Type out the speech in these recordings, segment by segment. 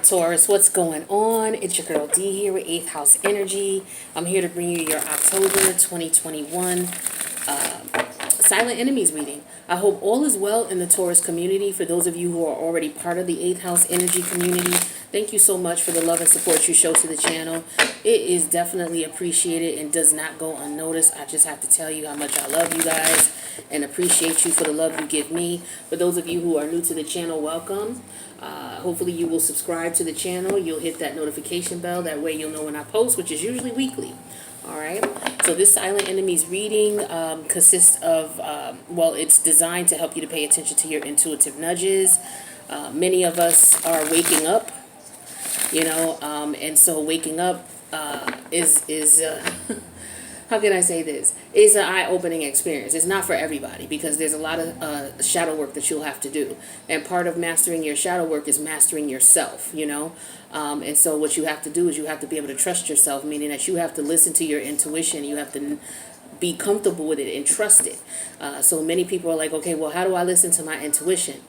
Taurus, what's going on? It's your girl D here with 8th House Energy. I'm here to bring you your October 2021 Silent Enemies reading. I hope all is well in the Taurus community. For those of you who are already part of the 8th House Energy community, thank you so much for the love and support you show to the channel. It is definitely appreciated and does not go unnoticed. I just have to tell you how much I love you guys and appreciate you for the love you give me. For those of you who are new to the channel, welcome. Hopefully you will subscribe to the channel. You'll hit that notification bell. That way you'll know when I post, which is usually weekly. Alright, so this Silent Enemies reading consists of, well, it's designed to help you to pay attention to your intuitive nudges. Many of us are waking up, you know, and so waking up is how can I say this? It's an eye-opening experience. It's not for everybody because there's a lot of shadow work that you'll have to do. And part of mastering your shadow work is mastering yourself, you know. And so what you have to do is you have to be able to trust yourself, meaning that you have to listen to your intuition. You have to be comfortable with it and trust it. So many people are like, okay, well, how do I listen to my intuition?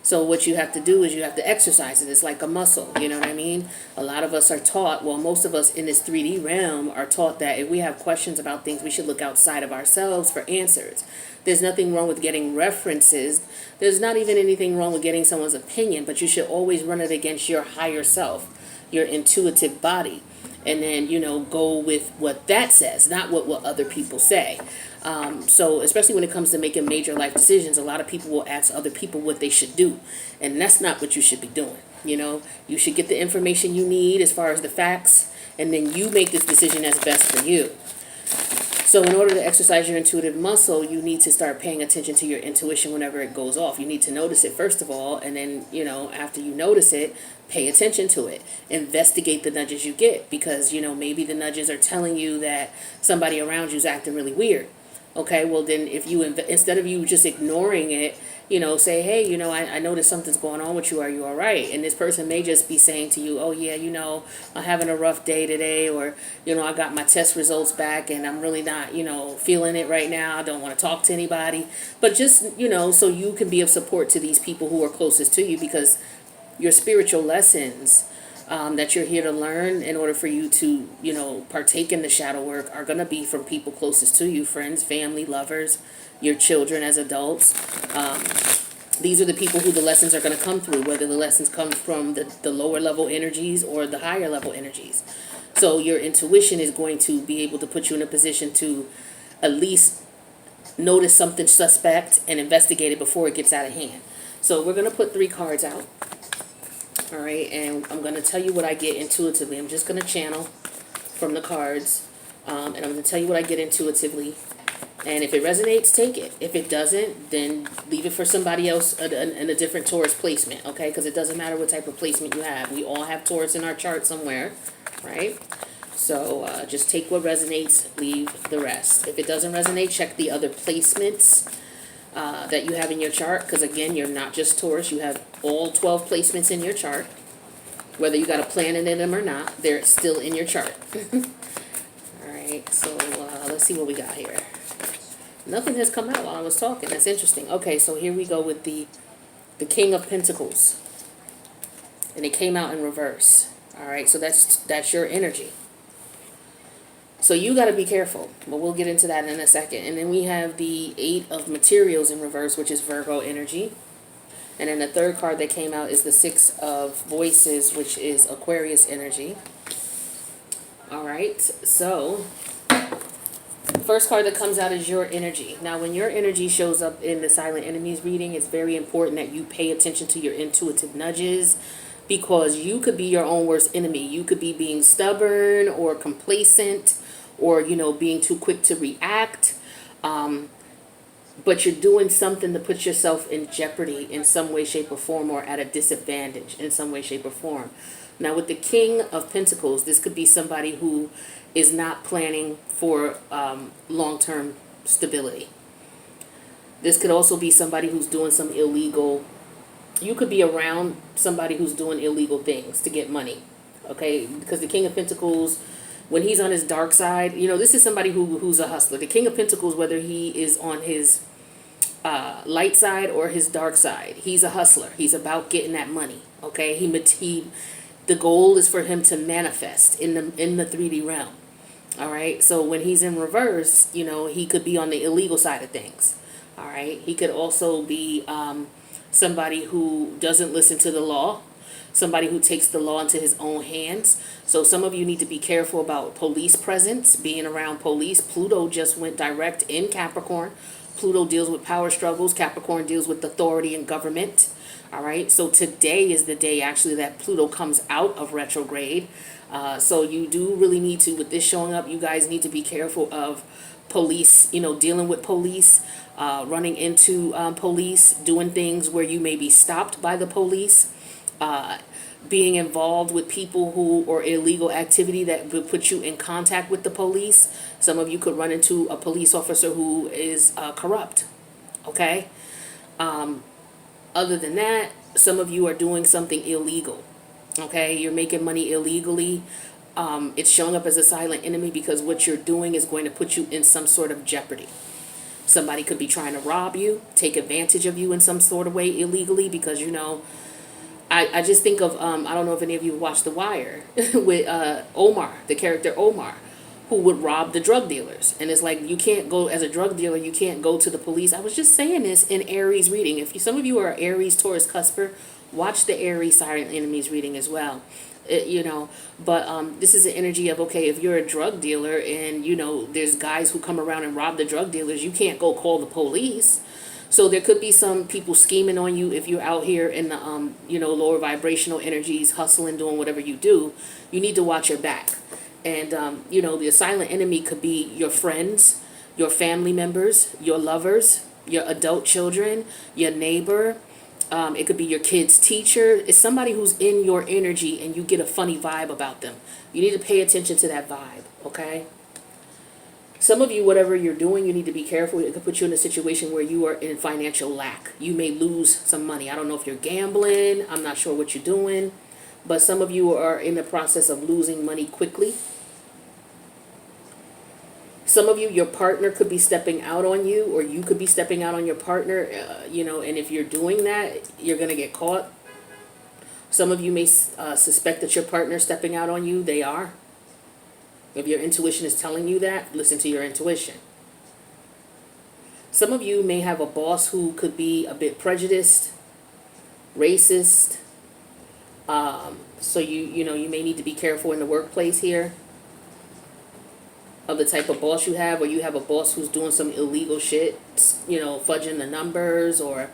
So what you have to do is you have to exercise it. It's like a muscle, you know what I mean? A lot of us are taught, well, most of us in this 3D realm are taught that if we have questions about things, we should look outside of ourselves for answers. There's nothing wrong with getting references. There's not even anything wrong with getting someone's opinion, but you should always run it against your higher self, your intuitive body. And then, you know, go with what that says, not what other people say. So especially when it comes to making major life decisions, a lot of people will ask other people what they should do. And that's not what you should be doing. You know, you should get the information you need as far as the facts, and then you make this decision that's best for you. So in order to exercise your intuitive muscle, you need to start paying attention to your intuition whenever it goes off. You need to notice it first of all, and then, you know, after you notice it, pay attention to it. Investigate the nudges you get because, you know, maybe the nudges are telling you that somebody around you is acting really weird. Okay, well then if you, instead of you just ignoring it, you know, say, hey, you know, I noticed something's going on with you. Are you all right? And this person may just be saying to you, oh, yeah, you know, I'm having a rough day today, or, you know, I got my test results back and I'm really not, you know, feeling it right now. I don't want to talk to anybody. But just, you know, so you can be of support to these people who are closest to you, because your spiritual lessons that you're here to learn in order for you to, you know, partake in the shadow work are going to be from people closest to you, friends, family, lovers, your children as adults. These are the people who the lessons are going to come through, whether the lessons come from the lower level energies or the higher level energies. So your intuition is going to be able to put you in a position to at least notice something suspect and investigate it before it gets out of hand. So we're going to put 3 cards out. All right, and I'm going to tell you what I get intuitively. I'm just going to channel from the cards, and I'm going to tell you what I get intuitively. And if it resonates, take it. If it doesn't, then leave it for somebody else in a different Taurus placement, okay? Because it doesn't matter what type of placement you have. We all have Taurus in our chart somewhere, right? So just take what resonates, leave the rest. If it doesn't resonate, check the other placements that you have in your chart, because again, you're not just Taurus. You have all 12 placements in your chart. Whether you got a planet in them or not, they're still in your chart. Alright, so let's see what we got here. Nothing has come out while I was talking. That's interesting. Okay, so here we go with the King of Pentacles. And it came out in reverse. Alright, so that's your energy. So you got to be careful, but we'll get into that in a second. And then we have the 8 of Materials in reverse, which is Virgo energy. And then the third card that came out is the 6 of Voices, which is Aquarius energy. All right, so the first card that comes out is your energy. Now, when your energy shows up in the Silent Enemies reading, it's very important that you pay attention to your intuitive nudges, because you could be your own worst enemy. You could be being stubborn or complacent, or, you know, being too quick to react. But you're doing something to put yourself in jeopardy in some way, shape, or form, or at a disadvantage in some way, shape, or form. Now, with the King of Pentacles, this could be somebody who is not planning for long-term stability. This could also be somebody who's doing some illegal. You could be around somebody who's doing illegal things to get money, okay? Because the King of Pentacles, when he's on his dark side, you know, this is somebody who's a hustler. The King of Pentacles, whether he is on his light side or his dark side, he's a hustler. He's about getting that money, okay? The goal is for him to manifest in the 3D realm. All right. So when he's in reverse, you know, he could be on the illegal side of things. All right. He could also be somebody who doesn't listen to the law, somebody who takes the law into his own hands. So some of you need to be careful about police presence, being around police. Pluto just went direct in Capricorn. Pluto deals with power struggles. Capricorn deals with authority and government. All right. So today is the day actually that Pluto comes out of retrograde. So you do really need to, with this showing up, you guys need to be careful of police, you know, dealing with police, running into police, doing things where you may be stopped by the police, being involved with people who, or illegal activity that would put you in contact with the police. Some of you could run into a police officer who is corrupt, okay? Other than that, some of you are doing something illegal. Okay, you're making money illegally. It's showing up as a silent enemy because what you're doing is going to put you in some sort of jeopardy. Somebody could be trying to rob you, take advantage of you in some sort of way illegally because, you know, I just think of, I don't know if any of you watched The Wire with Omar, the character Omar, who would rob the drug dealers. And it's like, you can't go, as a drug dealer, you can't go to the police. I was just saying this in Aries reading. If some of you are Aries, Taurus, Cusper, watch the Aries Silent Enemies reading as well. You know, but this is the energy of, okay, if you're a drug dealer and, you know, there's guys who come around and rob the drug dealers, you can't go call the police. So there could be some people scheming on you if you're out here in the, you know, lower vibrational energies, hustling, doing whatever you do. You need to watch your back. And, you know, the silent enemy could be your friends, your family members, your lovers, your adult children, your neighbor. It could be your kid's teacher. It's somebody who's in your energy and you get a funny vibe about them. You need to pay attention to that vibe, okay? Some of you, whatever you're doing, you need to be careful. It could put you in a situation where you are in financial lack. You may lose some money. I don't know if you're gambling. I'm not sure what you're doing. But some of you are in the process of losing money quickly. Some of you, your partner could be stepping out on you, or you could be stepping out on your partner, you know, and if you're doing that, you're going to get caught. Some of you may suspect that your partner is stepping out on you. They are. If your intuition is telling you that, listen to your intuition. Some of you may have a boss who could be a bit prejudiced, racist. So you know, you may need to be careful in the workplace here of the type of boss you have, or you have a boss who's doing some illegal shit, you know, fudging the numbers, or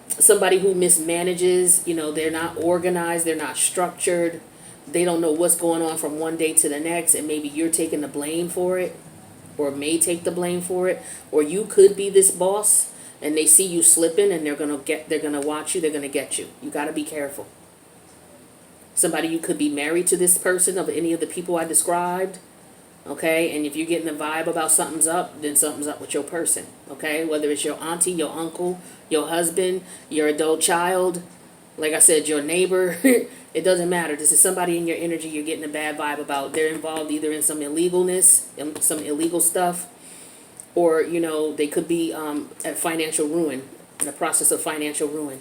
somebody who mismanages, you know, they're not organized, they're not structured, they don't know what's going on from one day to the next, and maybe you're taking the blame for it, or may take the blame for it, or you could be this boss, and they see you slipping, and they're gonna watch you, they're gonna get you. You gotta be careful. Somebody, you could be married to this person, of any of the people I described. Okay, and if you're getting the vibe about something's up, then something's up with your person. Okay, whether it's your auntie, your uncle, your husband, your adult child, like I said, your neighbor, it doesn't matter. This is somebody in your energy you're getting a bad vibe about. They're involved either in some illegalness, some illegal stuff, or, you know, they could be at financial ruin, in the process of financial ruin.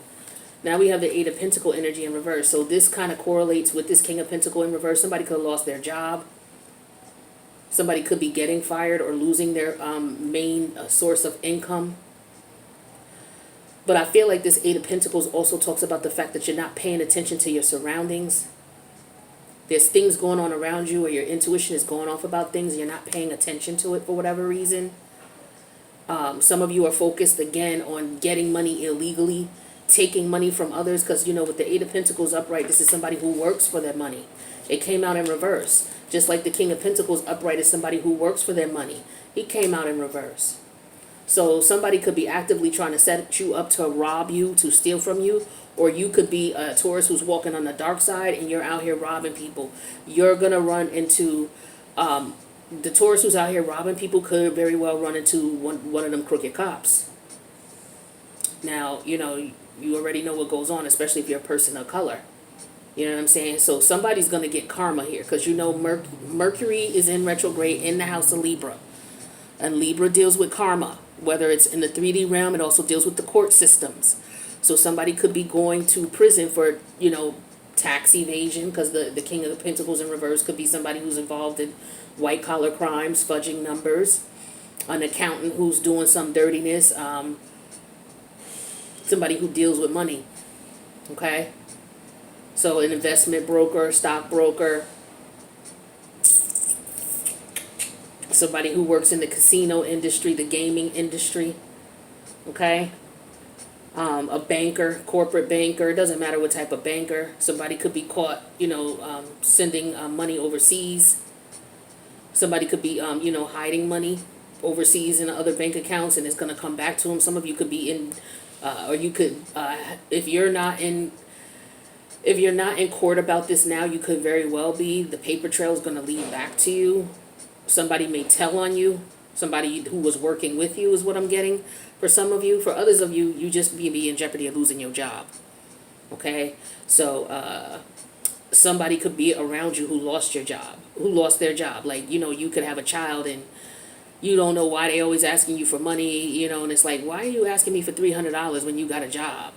Now we have the Eight of Pentacles energy in reverse. So this kind of correlates with this King of Pentacles in reverse. Somebody could have lost their job. Somebody could be getting fired or losing their main source of income. But I feel like this Eight of Pentacles also talks about the fact that you're not paying attention to your surroundings. There's things going on around you, or your intuition is going off about things, and you're not paying attention to it for whatever reason. Some of you are focused, again, on getting money illegally, taking money from others, because, you know, with the Eight of Pentacles upright, this is somebody who works for their money. It came out in reverse. Just like the King of Pentacles upright is somebody who works for their money. He came out in reverse. So somebody could be actively trying to set you up to rob you, to steal from you, or you could be a Taurus who's walking on the dark side and you're out here robbing people. You're going to run into, the Taurus who's out here robbing people could very well run into one of them crooked cops. Now, you know, you already know what goes on, especially if you're a person of color. You know what I'm saying? So somebody's going to get karma here, because, you know, Mercury is in retrograde in the house of Libra. And Libra deals with karma. Whether it's in the 3D realm, it also deals with the court systems. So somebody could be going to prison for, you know, tax evasion, because the King of Pentacles in reverse could be somebody who's involved in white collar crimes, fudging numbers, an accountant who's doing some dirtiness, somebody who deals with money, okay? So an investment broker, stockbroker, somebody who works in the casino industry, the gaming industry, okay? A banker, corporate banker, it doesn't matter what type of banker. Somebody could be caught, sending money overseas. Somebody could be, hiding money overseas in other bank accounts, and it's going to come back to them. Some of you could be in, or you could, if you're not in court about this now, you could very well be. The paper trail is going to lead back to you. Somebody may tell on you. Somebody who was working with you is what I'm getting for some of you. For others of you, you just be in jeopardy of losing your job. Okay? So, somebody could be around you who lost your job, who lost their job. Like, you could have a child and you don't know why they always asking you for money, and it's like, why are you asking me for $300 when you got a job?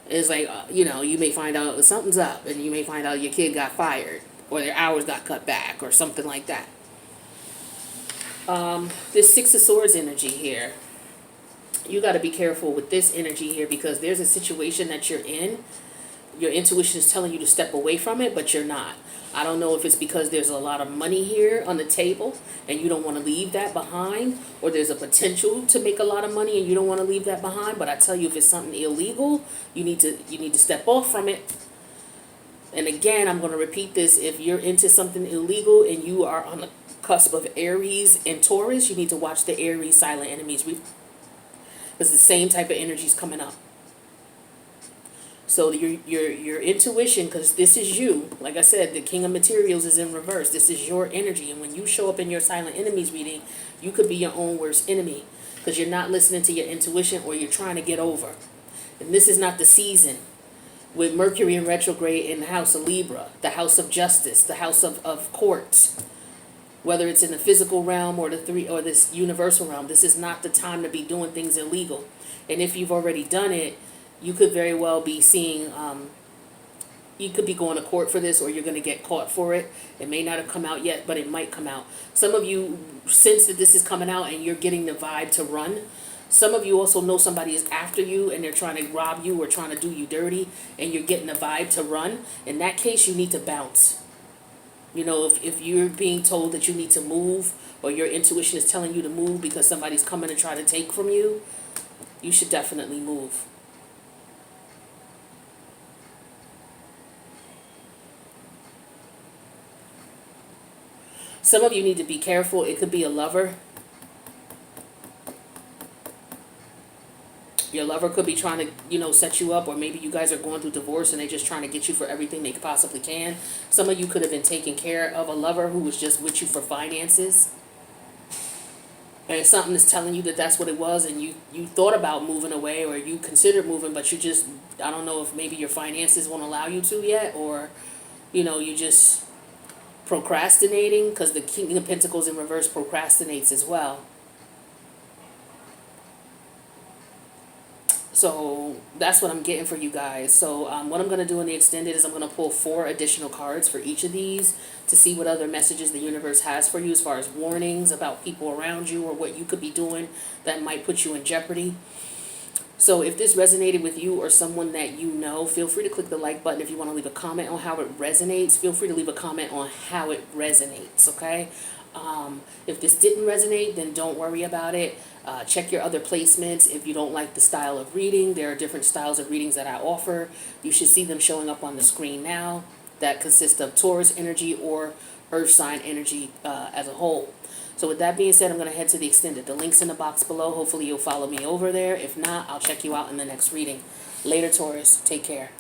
It's like, you may find out something's up, and you may find out your kid got fired or their hours got cut back or something like that. This Six of Swords energy here, you got to be careful with this energy here, because there's a situation that you're in. Your intuition is telling you to step away from it, but you're not. I don't know if it's because there's a lot of money here on the table and you don't want to leave that behind, or there's a potential to make a lot of money and you don't want to leave that behind. But I tell you, if it's something illegal, you need to step off from it. And again, I'm going to repeat this. If you're into something illegal and you are on the cusp of Aries and Taurus, you need to watch the Aries silent enemies. It's the same type of energies coming up. So your intuition, because this is you. Like I said, the King of Materials is in reverse. This is your energy. And when you show up in your silent enemies reading, you could be your own worst enemy, because you're not listening to your intuition, or you're trying to get over. And this is not the season. With Mercury in retrograde in the house of Libra, the house of justice, the house of courts, whether it's in the physical realm or this universal realm, this is not the time to be doing things illegal. And if you've already done it, you could very well be seeing, you could be going to court for this, or you're going to get caught for it. It may not have come out yet, but it might come out. Some of you sense that this is coming out and you're getting the vibe to run. Some of you also know somebody is after you and they're trying to rob you or trying to do you dirty, and you're getting the vibe to run. In that case, you need to bounce. If you're being told that you need to move, or your intuition is telling you to move because somebody's coming to try to take from you, you should definitely move. Some of you need to be careful. It could be a lover. Your lover could be trying to, set you up, or maybe you guys are going through divorce and they're just trying to get you for everything they possibly can. Some of you could have been taking care of a lover who was just with you for finances. And something is telling you that that's what it was, and you thought about moving away, or you considered moving, but you just, I don't know if maybe your finances won't allow you to yet, or, you just procrastinating, because the King of Pentacles in reverse procrastinates as well. So that's what I'm getting for you guys. So what I'm going to do in the extended is I'm going to pull 4 additional cards for each of these to see what other messages the universe has for you, as far as warnings about people around you or what you could be doing that might put you in jeopardy. So if this resonated with you or someone that you know, feel free to click the like button. If you want to leave a comment on how it resonates, feel free to leave a comment on how it resonates, okay? If this didn't resonate, then don't worry about it. Check your other placements. If you don't like the style of reading, there are different styles of readings that I offer. You should see them showing up on the screen now, that consist of Taurus energy or earth sign energy as a whole. So with that being said, I'm going to head to the extended. The link's in the box below. Hopefully you'll follow me over there. If not, I'll check you out in the next reading. Later, Taurus. Take care.